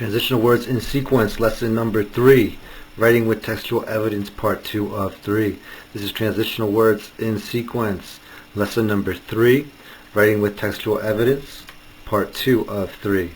Transitional words in sequence, lesson number 3, writing with textual evidence, part 2 of 3. This is transitional words in sequence, lesson number 3, writing with textual evidence, part 2 of 3.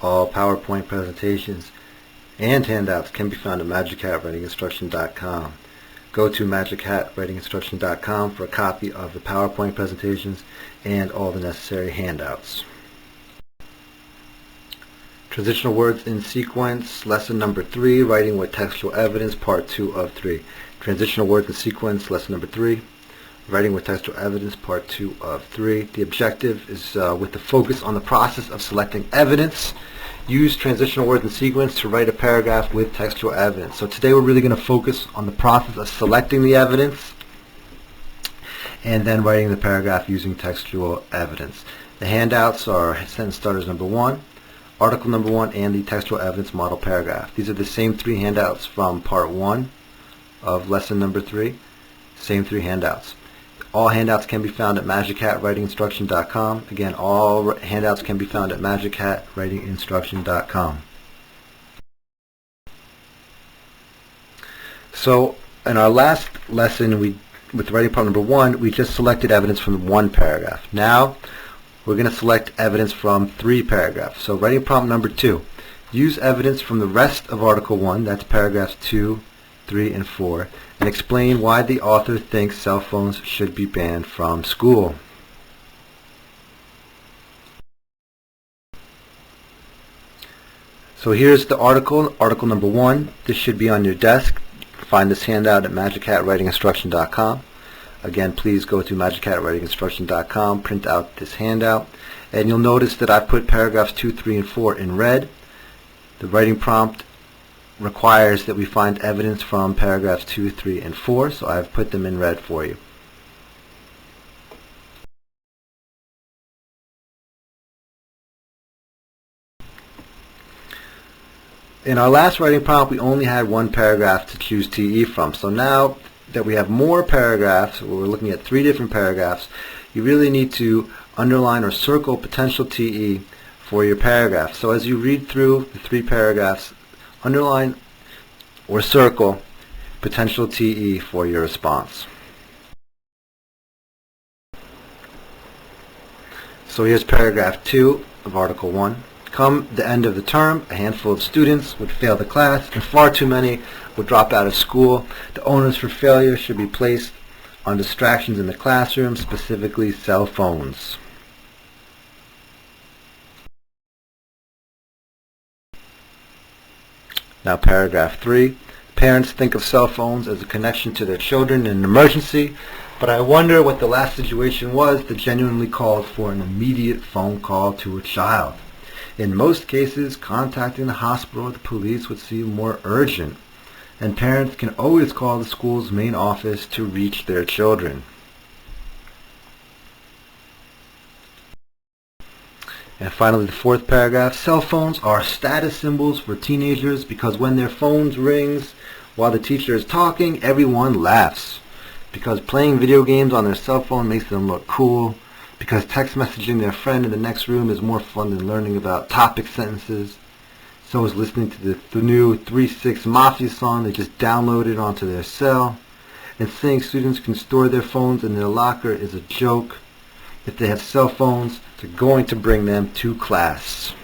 All PowerPoint presentations and handouts can be found at magichatwritinginstruction.com. Go to magichatwritinginstruction.com for a copy of the PowerPoint presentations and all the necessary handouts. Transitional words in sequence, lesson number 3, writing with textual evidence, part 2 of 3. Transitional words in sequence, lesson number 3, writing with textual evidence, part 2 of 3. The objective is with the focus on the process of selecting evidence. Use transitional words in sequence to write a paragraph with textual evidence. So today we're really going to focus on the process of selecting the evidence and then writing the paragraph using textual evidence. The handouts are sentence starters number 1, article number 1, and the textual evidence model paragraph. These are the same 3 handouts from part 1 of lesson number 3. Same 3 handouts. All handouts can be found at magichatwritinginstruction.com. Again, all handouts can be found at magichatwritinginstruction.com. So in our last lesson with writing problem number 1, we just selected evidence from 1 paragraph. Now we're going to select evidence from 3 paragraphs. So writing problem number 2, use evidence from the rest of article 1, that's paragraphs 2, 3, and 4, and explain why the author thinks cell phones should be banned from school. So here's the article number 1. This should be on your desk. Find this handout at magichatwritinginstruction.com. Again, please go to magichatwritinginstruction.com, print out this handout, and you'll notice that I put paragraphs 2, 3, and 4 in red. The writing prompt requires that we find evidence from paragraphs 2, 3, and 4, so I've put them in red for you. In our last writing prompt, we only had 1 paragraph to choose TE from, so now that we have more paragraphs, we're looking at 3 different paragraphs, you really need to underline or circle potential TE for your paragraph. So as you read through the 3 paragraphs, underline or circle potential TE for your response. So here's paragraph 2 of article 1. Come the end of the term, a handful of students would fail the class and far too many would drop out of school. The onus for failure should be placed on distractions in the classroom, specifically cell phones. Now paragraph 3. Parents think of cell phones as a connection to their children in an emergency, but I wonder what the last situation was that genuinely called for an immediate phone call to a child. In most cases, contacting the hospital or the police would seem more urgent, and parents can always call the school's main office to reach their children. And finally, the 4th paragraph, cell phones are status symbols for teenagers because when their phones rings while the teacher is talking, everyone laughs. Because playing video games on their cell phone makes them look cool. Because text messaging their friend in the next room is more fun than learning about topic sentences. So is listening to the new 3-6 Mafia song they just downloaded onto their cell. And saying students can store their phones in their locker is a joke. If they have cell phones, they're going to bring them to class.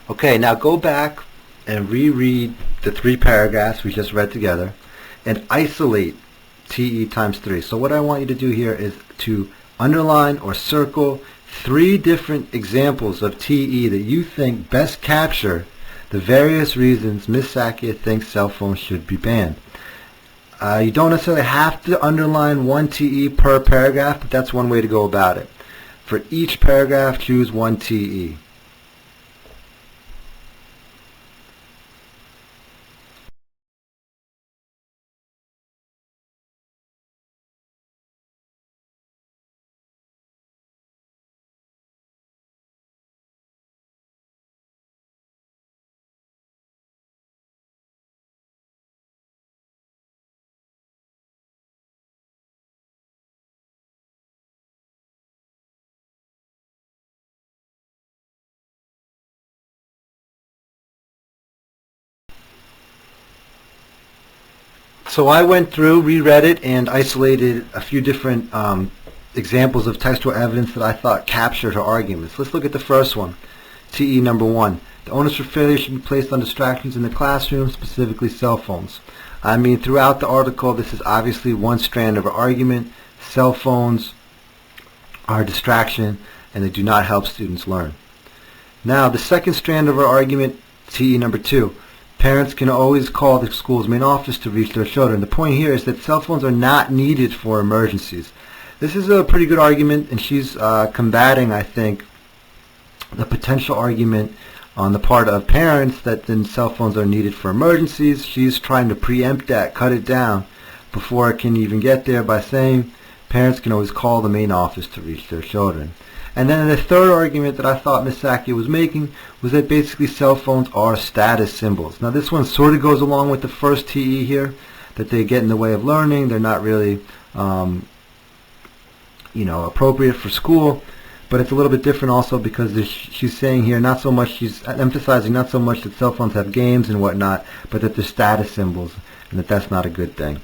Okay, now go back and reread the 3 paragraphs we just read together and isolate TE times 3. So what I want you to do here is to underline or circle 3 different examples of TE that you think best capture the various reasons Ms. Sakia thinks cell phones should be banned. You don't necessarily have to underline 1 TE per paragraph, but that's one way to go about it. For each paragraph, choose 1 TE. So I went through, reread it, and isolated a few different examples of textual evidence that I thought captured her arguments. Let's look at the first one, TE number 1. The onus for failure should be placed on distractions in the classroom, specifically cell phones. I mean, throughout the article, this is obviously one strand of her argument. Cell phones are a distraction, and they do not help students learn. Now, the second strand of her argument, TE number 2. Parents can always call the school's main office to reach their children. The point here is that cell phones are not needed for emergencies. This is a pretty good argument, and she's combating, I think, the potential argument on the part of parents that then cell phones are needed for emergencies. She's trying to preempt that, cut it down before it can even get there by saying parents can always call the main office to reach their children. And then the third argument that I thought Ms. Sakia was making was that basically cell phones are status symbols. Now this one sort of goes along with the first TE here, that they get in the way of learning. They're not really appropriate for school. But it's a little bit different also because she's saying here not so much, she's emphasizing not so much that cell phones have games and whatnot, but that they're status symbols and that that's not a good thing.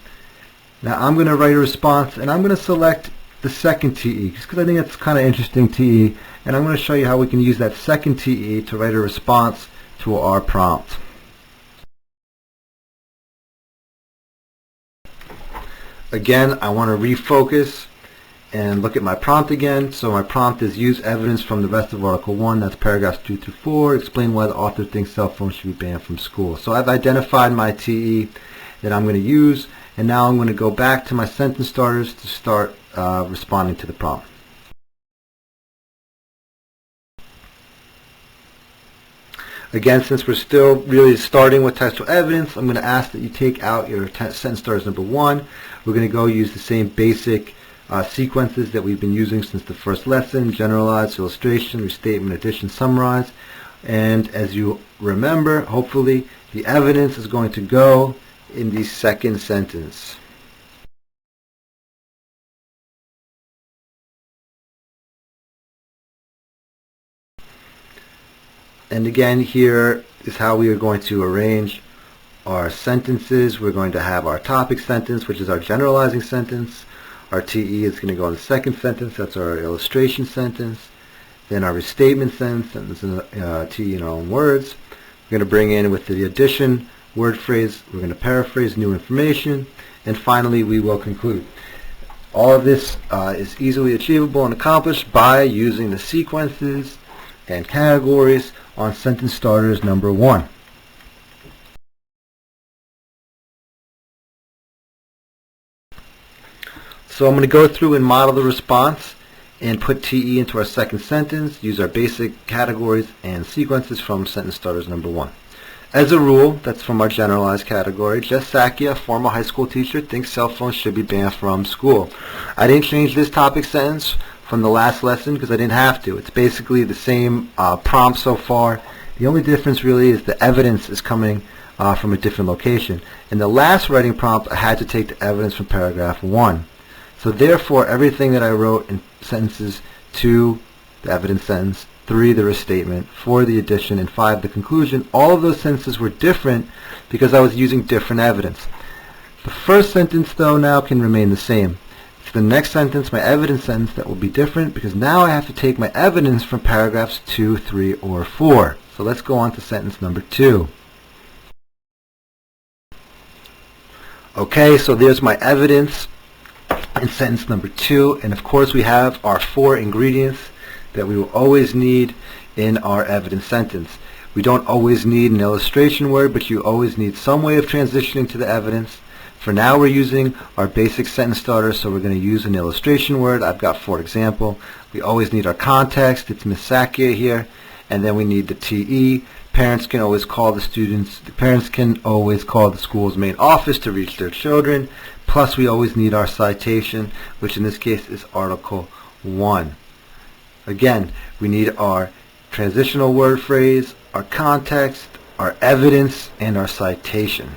Now I'm going to write a response, and I'm going to select the second TE just because I think it's kind of interesting TE, and I'm going to show you how we can use that second TE to write a response to our prompt. Again, I want to refocus and look at my prompt again. So my prompt is use evidence from the rest of Article 1, that's paragraphs 2 through 4, explain why the author thinks cell phones should be banned from school. So I've identified my TE that I'm going to use, and now I'm going to go back to my sentence starters to start responding to the prompt. Again, since we're still really starting with textual evidence, I'm going to ask that you take out your sentence starters number 1. We're going to go use the same basic sequences that we've been using since the first lesson: generalize, illustration, restatement, addition, summarize. And as you remember, hopefully, the evidence is going to go in the second sentence. And again, here is how we are going to arrange our sentences. We're going to have our topic sentence, which is our generalizing sentence. Our TE is going to go in the second sentence. That's our illustration sentence. Then our restatement sentence, TE in our own words. We're going to bring in with the addition word phrase. We're going to paraphrase new information. And finally, we will conclude. All of this is easily achievable and accomplished by using the sequences and categories on sentence starters number 1. So I'm going to go through and model the response and put TE into our second sentence, use our basic categories and sequences from sentence starters number 1. As a rule, that's from our generalized category. Jess Sakia, a former high school teacher, thinks cell phones should be banned from school. I didn't change this topic sentence from the last lesson because I didn't have to. It's basically the same prompt so far. The only difference really is the evidence is coming from a different location. In the last writing prompt, I had to take the evidence from paragraph 1. So therefore, everything that I wrote in sentences 2, the evidence sentence, 3, the restatement, 4, the addition, and 5, the conclusion, all of those sentences were different because I was using different evidence. The first sentence, though, now can remain the same. It's the next sentence, my evidence sentence, that will be different because now I have to take my evidence from paragraphs 2, 3, or 4. So let's go on to sentence number 2. Okay, so there's my evidence in sentence number 2, and of course we have our 4 ingredients that we will always need in our evidence sentence. We don't always need an illustration word, but you always need some way of transitioning to the evidence. For now we're using our basic sentence starter, so we're going to use an illustration word. I've got, for example, we always need our context. It's Ms. Sakia here, and then we need the TE. Parents can always call the school's main office to reach their children. Plus, we always need our citation, which in this case is Article 1. Again, we need our transitional word phrase, our context, our evidence, and our citation.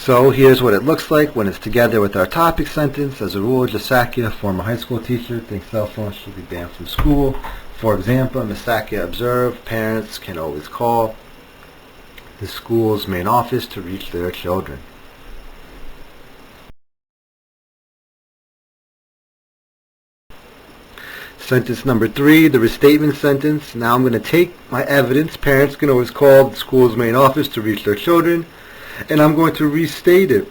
So here's what it looks like when it's together with our topic sentence. As a rule, Jasakia, former high school teacher, thinks cell phones should be banned from school. For example, Jasakia observed parents can always call the school's main office to reach their children. Sentence number 3, the restatement sentence. Now I'm going to take my evidence, parents can always call the school's main office to reach their children, and I'm going to restate it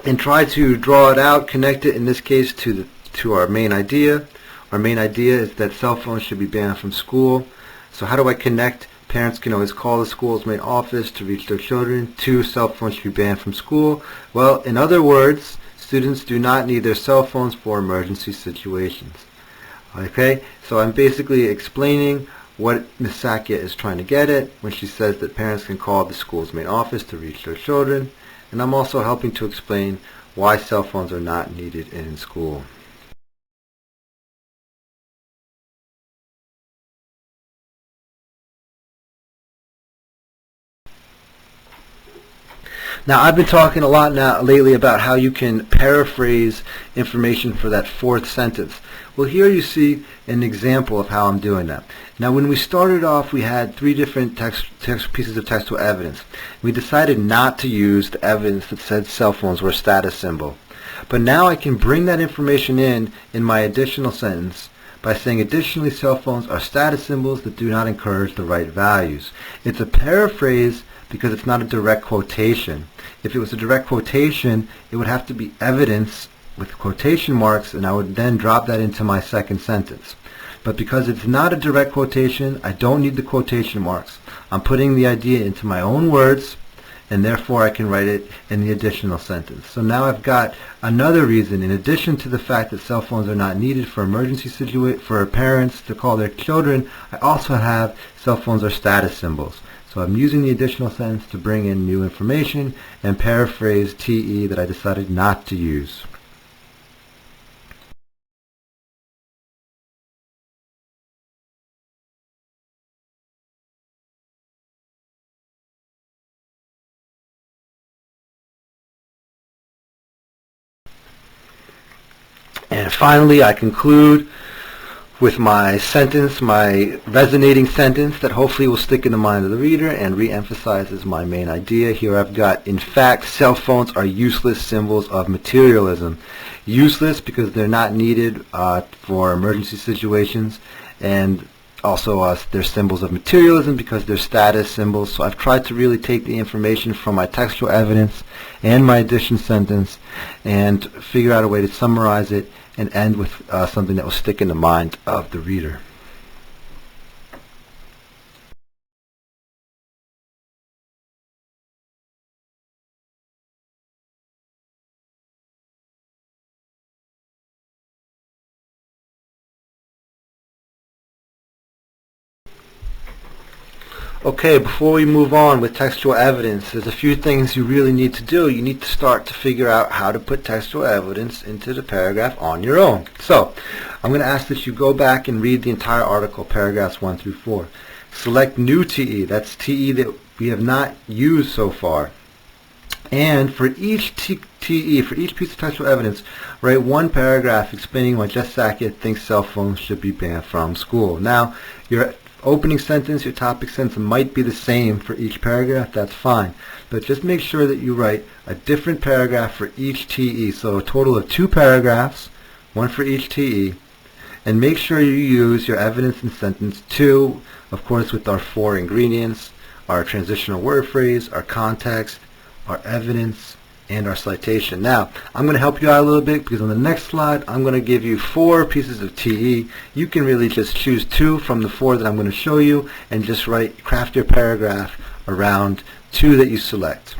and try to draw it out, connect it in this case to our main idea. Our main idea is that cell phones should be banned from school. So how do I connect parents can always call the school's main office to reach their children to cell phones should be banned from school? Well, in other words, students do not need their cell phones for emergency situations. Okay, so I'm basically explaining what Ms. Sakia is trying to get at when she says that parents can call the school's main office to reach their children, and I'm also helping to explain why cell phones are not needed in school. Now, I've been talking a lot lately about how you can paraphrase information for that fourth sentence. Well, here you see an example of how I'm doing that. Now, when we started off, we had 3 different pieces of textual evidence. We decided not to use the evidence that said cell phones were a status symbol. But now I can bring that information in my additional sentence by saying additionally cell phones are status symbols that do not encourage the right values. It's a paraphrase because it's not a direct quotation. If it was a direct quotation, it would have to be evidence with quotation marks, and I would then drop that into my second sentence. But because it's not a direct quotation, I don't need the quotation marks. I'm putting the idea into my own words, and therefore I can write it in the additional sentence. So now I've got another reason, in addition to the fact that cell phones are not needed for emergency situations, for parents to call their children, I also have cell phones are status symbols. So I'm using the additional sentence to bring in new information and paraphrase TE that I decided not to use. And finally, I conclude with my sentence, my resonating sentence that hopefully will stick in the mind of the reader and re-emphasizes my main idea. Here I've got, in fact, cell phones are useless symbols of materialism. Useless because they're not needed for emergency situations, and also they're symbols of materialism because they're status symbols. So I've tried to really take the information from my textual evidence and my addition sentence and figure out a way to summarize it and end with something that will stick in the mind of the reader. Okay, before we move on with textual evidence, there's a few things you really need to do. You need to start to figure out how to put textual evidence into the paragraph on your own. So, I'm going to ask that you go back and read the entire article, paragraphs 1 through 4. Select new TE, that's TE that we have not used so far. And for each TE, for each piece of textual evidence, write one paragraph explaining why Jess Sackett thinks cell phones should be banned from school. Now, your opening sentence, your topic sentence might be the same for each paragraph, that's fine. But just make sure that you write a different paragraph for each TE. So a total of 2 paragraphs, one for each TE. And make sure you use your evidence in sentence 2, of course with our 4 ingredients, our transitional word phrase, our context, our evidence, and our citation. Now, I'm going to help you out a little bit because on the next slide, I'm going to give you 4 pieces of TE. You can really just choose 2 from the 4 that I'm going to show you and just craft your paragraph around 2 that you select.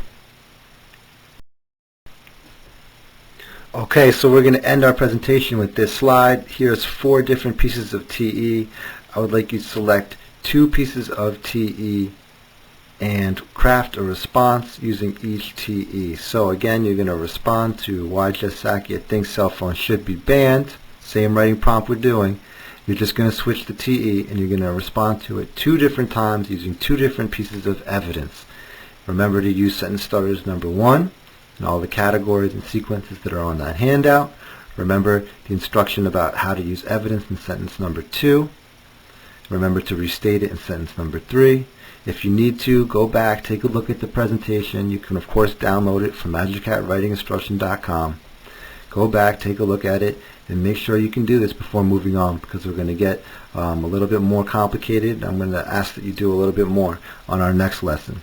Okay, so we're going to end our presentation with this slide. Here's 4 different pieces of TE. I would like you to select 2 pieces of TE and craft a response using each TE. So again, you're going to respond to why Jess Sackett thinks cell phones should be banned. Same writing prompt we're doing. You're just going to switch the TE and you're going to respond to it 2 different times using 2 different pieces of evidence. Remember to use sentence starters number 1 and all the categories and sequences that are on that handout. Remember the instruction about how to use evidence in sentence number 2. Remember to restate it in sentence number 3. If you need to, go back, take a look at the presentation. You can, of course, download it from MagicHatWritingInstruction.com. Go back, take a look at it, and make sure you can do this before moving on, because we're going to get a little bit more complicated. I'm going to ask that you do a little bit more on our next lesson.